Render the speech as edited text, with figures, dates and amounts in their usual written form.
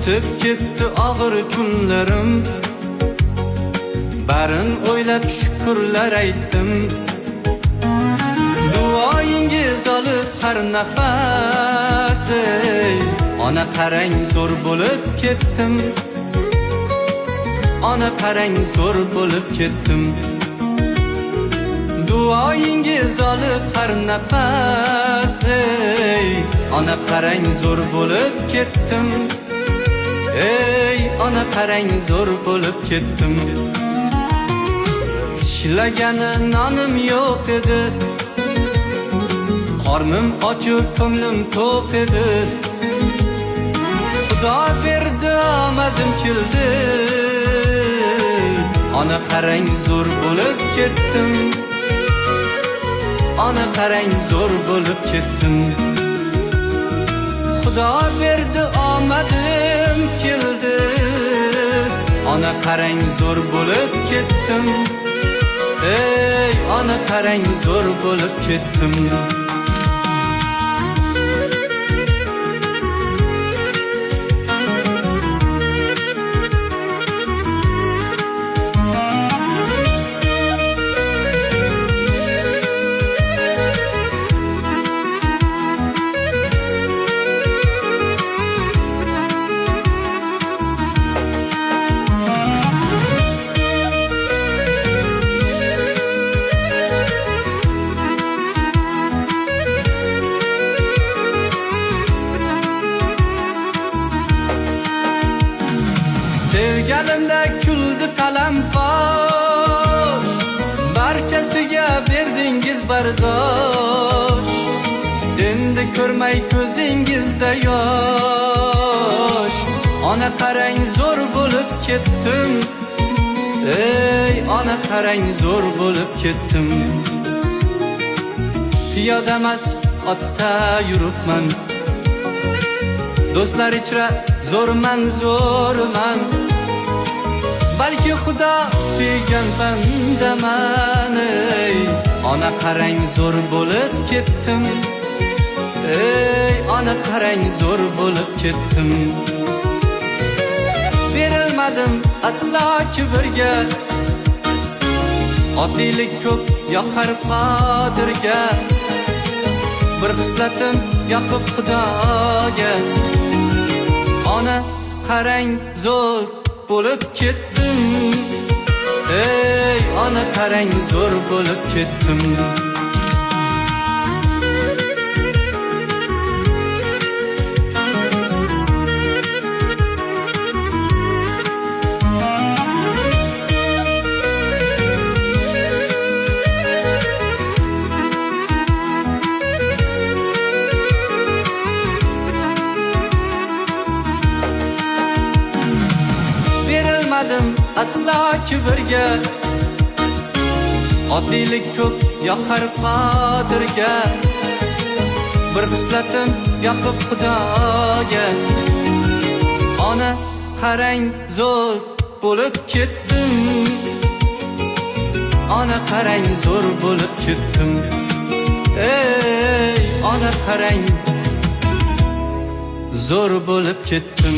o'tib ketdi og'ir kunlarim, barin o'ylab shukrlar aytdim. Duoyingiz olib har nafas, ona qarang zo'r bo'lib ketdim. Ona qarang zo'r bo'lib ketdim. Duoyingiz olib har nafas, ona qarang zo'r bo'lib ketdim. Ey ona qarang zo'r bo'lib ketdim. Tishlagani nonim yo'q edi, qornim ochib ko'nglim to'q edi. Xudo berdi omadim keldi, ona qarang zo'r bo'lib ketdim. Ona qarang zo'r bo'lib ketdim. Xudo berdi omadim keldi, ona qarang zo'r bo'lib ketdim. Ey ona qarang zo'r bo'lib ketdim. Sevgalimda kuldi qalamqosh, barchasiga berdingiz bardosh. Endi ko'rmay ko'zingizda yosh, ona qarang zo'r bo'lib ketdim. Ey ona qarang zo'r bo'lib ketdim. Piyoda emas otda yuribman, do'stlar ichra zo'rman zo'rman. Balki Xudo sevgan bandaman. Ey ona qarang zo'r bo'lib ketdim. Ey ona qarang zo'r bo'lib ketdim. Berilmadim aslo kibrga, oddiylik ko'p yoqar qodirga. Bir xislatim yoqib Xudoga, ona qarang zo'r bo'lib ketdim. Ey ona qarang zo'r bo'lib ketdim. Aslo kibrga, oddiylik ko'p yoqar qodirga. Bir xislatim yoqib Xudoga, ona qarang zo'r bo'lib ketdim. Ona qarang zo'r bo'lib ketdim. Ey ona qarang zo'r bo'lib ketdim.